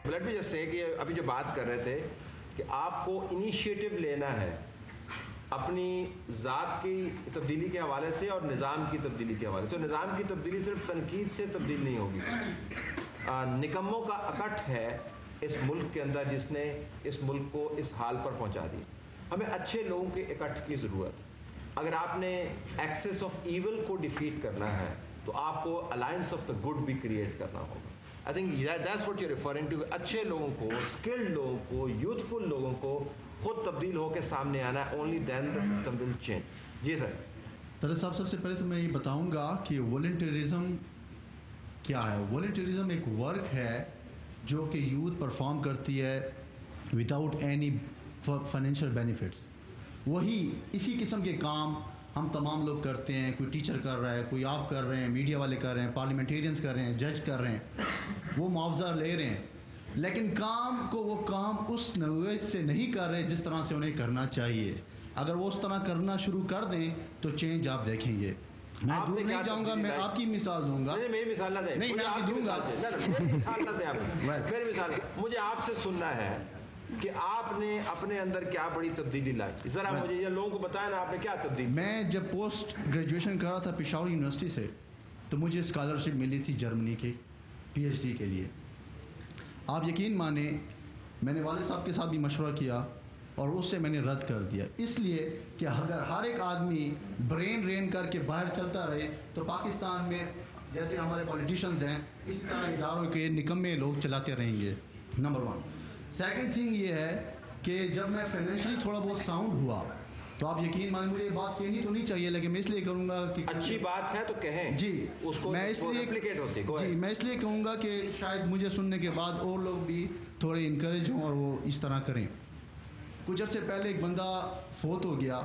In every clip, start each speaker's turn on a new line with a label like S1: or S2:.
S1: Let me just say کہ ابھی جو بات کر رہے تھے کہ آپ کو انیشیٹو لینا ہے اپنی ذات کی تبدیلی کے حوالے سے اور نظام کی تبدیلی کے حوالے سے. نظام کی تبدیلی صرف تنقید سے تبدیل نہیں ہوگی. نکموں کا اکٹھ ہے اس ملک کے اندر جس نے اس ملک کو اس حال پر پہنچا دیا. ہمیں اچھے لوگوں کے اکٹھ کی ضرورت. اگر آپ نے ایکسس آف ایول کو ڈیفیٹ کرنا ہے تو آپ کو الائنس آف دا گڈ بھی کریٹ کرنا ہوگا. I think that's what you referring to. اچھے لوگوں کو, اسکلڈ لوگوں کو, یوتھفل لوگوں کو خود تبدیل ہو کے سامنے آنا ہے. Only then the system will change. جی سر.
S2: طارق صاحب, سب سے پہلے تو میں یہ بتاؤں گا کہ والنٹیرزم کیا ہے. والنٹیرزم ایک ورک ہے جو کہ یوتھ پرفارم کرتی ہے وداؤٹ اینی فائنینشیل بینیفٹس. وہی اسی قسم کے کام ہم تمام لوگ کرتے ہیں. کوئی ٹیچر کر رہا ہے, کوئی آپ کر رہے ہیں, میڈیا والے کر رہے ہیں, پارلیمنٹیرینز کر رہے ہیں, جج کر رہے ہیں, وہ معاوضہ لے رہے ہیں, لیکن کام کو وہ کام اس نوعیت سے نہیں کر رہے جس طرح سے انہیں کرنا چاہیے. اگر وہ اس طرح کرنا شروع کر دیں تو چینج آپ دیکھیں گے. میں دور نہیں جاؤں گا, میں آپ کی مثال دوں گا.
S1: میری مثال نہ دیں.
S2: نہیں, میں آپ کی دوں گا.
S1: میری مثال نہ دیں آپ. میری مثال مجھے آپ سے سننا ہے کہ آپ نے اپنے اندر کیا بڑی تبدیلی لائی. ذرا مجھے یہ لوگوں کو بتائیں نا آپ نے کیا تبدیلی.
S2: میں جب پوسٹ گریجویشن کر رہا تھا پشاور یونیورسٹی سے تو مجھے اسکالرشپ ملی تھی جرمنی کی پی ایچ ڈی کے لیے. آپ یقین مانیں میں نے والد صاحب کے ساتھ بھی مشورہ کیا اور اس سے میں نے رد کر دیا, اس لیے کہ اگر ہر ایک آدمی برین رین کر کے باہر چلتا رہے تو پاکستان میں جیسے ہمارے پولیٹیشنز ہیں اس طرح اداروں کے نکمے لوگ چلاتے رہیں گے. نمبر 1. سیکنڈ تھنگ یہ ہے کہ جب میں فائنینشلی تھوڑا بہت ساؤنڈ ہوا تو آپ یقین مانیں, مجھے یہ بات کہنی تو نہیں چاہیے لیکن میں اس لیے کروں گا کہ
S1: اچھی بات ہے تو کہیں.
S2: جی,
S1: اس کو
S2: میں اس لیے کہوں گا کہ شاید مجھے سننے کے بعد اور لوگ بھی تھوڑے انکریج ہوں اور وہ اس طرح کریں. کچھ عرصے پہلے ایک بندہ فوت ہو گیا,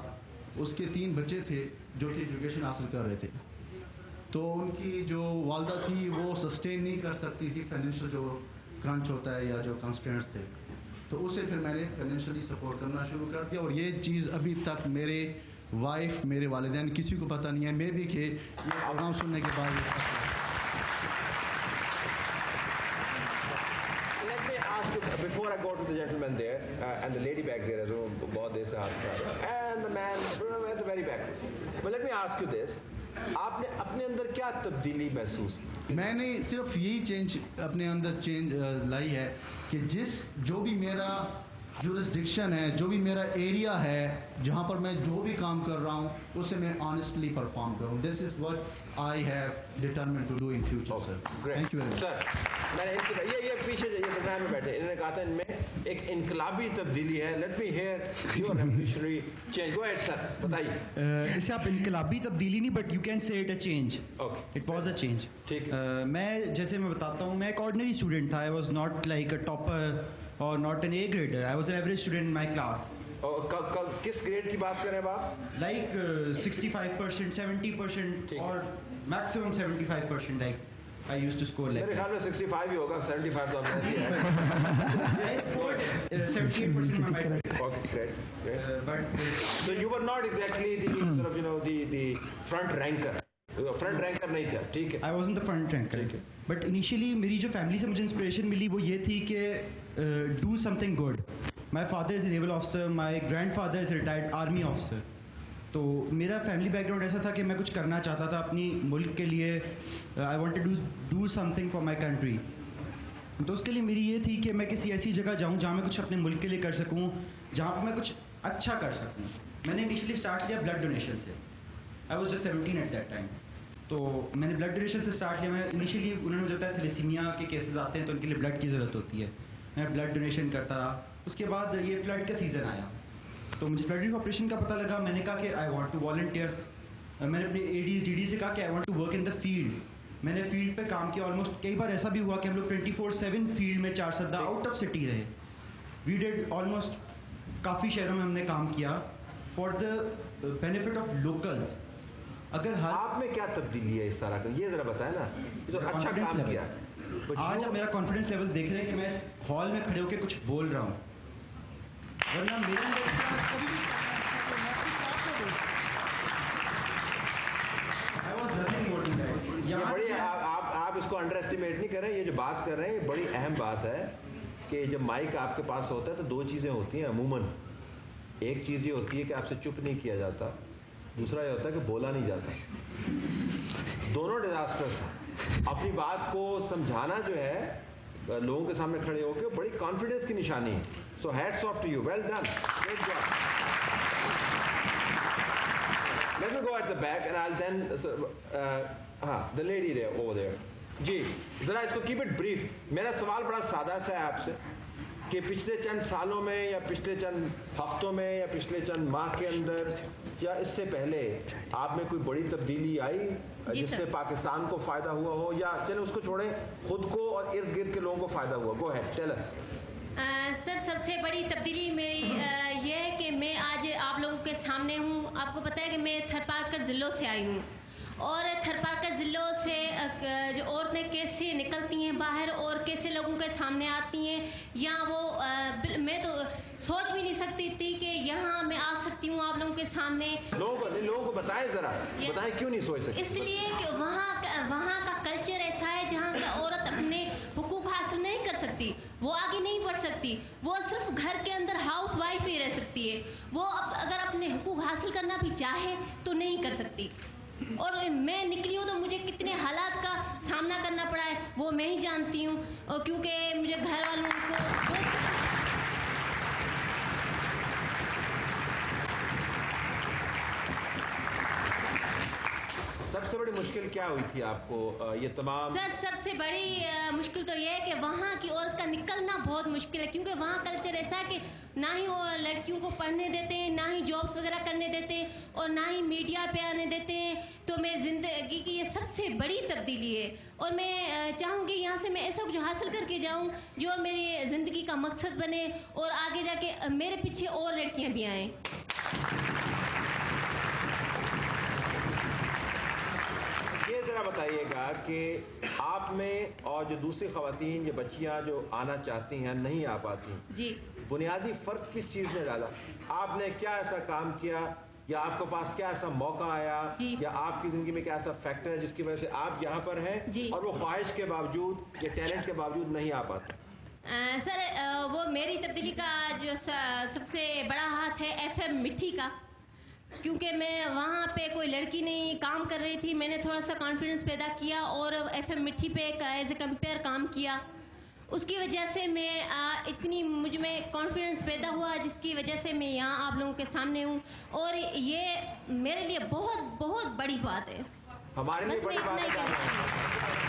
S2: اس کے 3 بچے تھے جو کہ ایجوکیشن حاصل کر رہے تھے, تو ان کی جو والدہ تھی وہ سسٹین نہیں کر سکتی تھی فائنینشیل جو کرنچ ہوتا ہے یا جو کنسٹرینٹس تھے, تو اسے پھر میں نے فائنینشلی سپورٹ کرنا شروع کر دیا. اور یہ چیز ابھی تک میرے وائف, میرے والدین کسی کو پتہ نہیں ہے, میں بھی کہ یہ پروگرام سننے کے بعد
S1: before I go to the gentleman there and the lady back there جو بہت دیر سے ہاتھ اٹھا رہا ہے and the man at the very back. But let me ask you this. آپ نے اپنے اندر کیا تبدیلی محسوس کی؟
S2: میں نے صرف یہی چینج اپنے اندر چینج لائی ہے کہ جو بھی میرا جورسڈکشن ہے, جو بھی میرا ایریا ہے جہاں پر میں جو بھی کام کر رہا ہوں اسے میں آنیسٹلی پرفارم کروں. This is what I have determined to do in future. Sir thank you very much.
S1: Sir میں نے یہ پیچھے یہ درمیان میں بیٹھے, انہوں نے کہا تھا ان میں ایک انقلابی تبدیلی ہے. Let me hear your revolutionary change. Go ahead sir, بتائیے.
S3: اسے آپ انقلابی تبدیلی نہیں, but you can say it a change. It was a change.
S1: ٹھیک.
S3: میں جیسے میں بتاتا ہوں, میں ایک آرڈنری اسٹوڈنٹ تھا. I was not like a topper اور not an A grader. I was an average student in my class.
S1: کس گریڈ کی بات کریں آپ؟
S3: لائک 65%, 70% اور maximum 75%. Like I used to score like.
S1: میرے خیال میں 65 ہی ہوگا, 75 تو ہم نے.
S3: I scored 78% on my grade.
S1: Okay, great.
S3: But
S1: so you were not exactly the sort of the front ranker. Front ranker نہیں تھا. ٹھیک ہے.
S3: I wasn't the front ranker. But initially میری جو فیملی سے مجھے انسپریشن ملی وہ یہ تھی کہ do something good. My father is a naval officer. My grandfather is a retired army officer. تو میرا فیملی بیک گراؤنڈ ایسا تھا کہ میں کچھ کرنا چاہتا تھا اپنی ملک کے لیے. I want to do something for my country. تو اس کے لیے میری یہ تھی کہ میں کسی ایسی جگہ جاؤں جہاں میں کچھ اپنے ملک کے لیے کر سکوں, جہاں پہ میں کچھ اچھا کر سکوں. میں نے انیشلی اسٹارٹ کیا بلڈ ڈونیشن سے. I was just 17 at that time. تو میں نے بلڈ ڈونیشن سے اسٹارٹ کیا. میں انیشلی انہوں نے مجھے بتایا تھیلیسیمیا کے کیسز آتے ہیں تو ان کے لیے بلڈ کی ضرورت ہوتی ہے. میں بلڈ ڈونیشن کرتا رہا. اس کے بعد یہ فلڈ کا سیزن آیا تو مجھے فلڈ ریلیف آپریشن کا پتہ لگا. میں نے کہا کہ آئی وانٹ ٹو والنٹیئر. میں نے اپنے اے ڈیز ڈی ڈی سے کہا کہ I want to work in the field. میں نے فیلڈ پہ کام کیا. آلموسٹ کئی بار ایسا بھی ہوا کہ ہم لوگ 24/7 فیلڈ میں 4 سدہ آؤٹ آف سٹی رہے. وی ڈیڈ آلموسٹ کافی شہروں میں ہم نے کام کیا for the benefit of locals. اگر
S1: آپ میں کیا تبدیلی ہے اس طرح کا, یہ ذرا بتائیں نا. یہ تو اچھا کام کیا.
S3: آج آپ میرا کانفیڈنس لیول دیکھ رہے ہیں کہ میں اس ہال میں کھڑے ہو کے کچھ بول رہا ہوں, ورنہ میرا
S1: آپ اس کو انڈر ایسٹیمیٹ نہیں کریں. یہ جو بات کر رہے ہیں یہ بڑی اہم بات ہے کہ جب مائک آپ کے پاس ہوتا ہے تو دو چیزیں ہوتی ہیں عموماً. ایک چیز یہ ہوتی ہے کہ آپ سے چپ نہیں کیا جاتا, دوسرا یہ ہوتا ہے کہ بولا نہیں جاتا. دونوں ڈیزاسٹرس ہیں. اپنی بات کو سمجھانا جو ہے لوگوں کے سامنے کھڑے ہو کے بڑی کانفیڈنس کی نشانی ہے. So hats off to you, well done, great job. Let me go at the back and I then the lady there over there. جی ذرا اس کو کیپ اٹ بریف. میرا سوال بڑا سادہ سا ہے آپ سے کہ پچھلے چند سالوں میں یا پچھلے چند ہفتوں میں یا پچھلے چند ماہ کے اندر یا اس سے پہلے آپ میں کوئی بڑی تبدیلی آئی جس سے پاکستان کو فائدہ ہوا ہو, یا چلیں اس کو چھوڑیں, خود کو اور ارد گرد کے لوگوں کو فائدہ ہوا؟ گو ہیڈ ٹیل اس.
S4: سر سب سے بڑی تبدیلی میری یہ ہے کہ میں آج آپ لوگوں کے سامنے ہوں. آپ کو پتہ ہے کہ میں تھر پارکر ضلعوں سے آئی ہوں, اور تھر پارکر ضلعوں سے جو عورتیں کیسے نکلتی ہیں باہر اور کیسے لوگوں کے سامنے آتی ہیں, یا وہ میں تو سوچ بھی نہیں سکتی تھی کہ یہاں میں آ سکتی ہوں آپ لوگوں کے سامنے.
S1: لوگوں کو بتائیں, ذرا بتائیں کیوں نہیں سوچ سکتی.
S4: اس لیے کہ وہاں کا کلچر ایسا ہے جہاں کا عورت اپنے حقوق حاصل نہیں کر سکتی, وہ آگے نہیں بڑھ سکتی, وہ صرف گھر کے اندر ہاؤس وائف ہی رہ سکتی ہے. وہ اگر اپنے حقوق حاصل کرنا بھی چاہے تو نہیں کر سکتی. اور میں نکلی ہوں تو مجھے کتنے حالات کا سامنا کرنا پڑا ہے وہ میں ہی جانتی ہوں, اور کیونکہ مجھے گھر والوں کو
S1: سب سے بڑی مشکل کیا ہوئی تھی آپ کو یہ تمام؟
S4: سر سب سے بڑی مشکل تو یہ ہے کہ وہاں کی عورت کا نکلنا بہت مشکل ہے, کیونکہ وہاں کلچر ایسا ہے کہ نہ ہی وہ لڑکیوں کو پڑھنے دیتے ہیں, نہ ہی جابس وغیرہ کرنے دیتے ہیں, اور نہ ہی میڈیا پہ آنے دیتے ہیں. تو میں زندگی کی یہ سب سے بڑی تبدیلی ہے, اور میں چاہوں گی یہاں سے میں ایسا کچھ حاصل کر کے جاؤں جو میری زندگی کا مقصد بنے, اور آگے جا کے میرے پیچھے اور لڑکیاں بھی آئیں.
S1: یہ ذرا بتائیے گا کہ آپ میں اور جو دوسری خواتین یا بچیاں جو آنا چاہتی ہیں نہیں آ پاتی,
S4: جی
S1: بنیادی فرق کس چیز نے ڈالا؟ آپ نے کیا ایسا کام کیا, یا آپ کے پاس کیا ایسا موقع آیا,
S4: جی.
S1: یا آپ کی زندگی میں کیا ایسا فیکٹر ہے جس کی وجہ سے آپ یہاں پر ہیں
S4: جی.
S1: اور وہ خواہش کے باوجود یا ٹیلنٹ کے باوجود نہیں آ پاتے؟
S4: سر وہ میری تبدیلی کا جو سب سے بڑا ہاتھ ہے ایف ایم مٹھی کا, کیونکہ میں وہاں پہ کوئی لڑکی نہیں کام کر رہی تھی. میں نے تھوڑا سا کانفیڈنس پیدا کیا اور ایف ایم مٹھی پہ ایز اے کمپیئر کام کیا. اس کی وجہ سے میں اتنی مجھ میں کانفیڈنس پیدا ہوا جس کی وجہ سے میں یہاں آپ لوگوں کے سامنے ہوں, اور یہ میرے لیے بہت بہت بڑی بات ہے.
S1: ہمارے لیے بڑی بات ہے.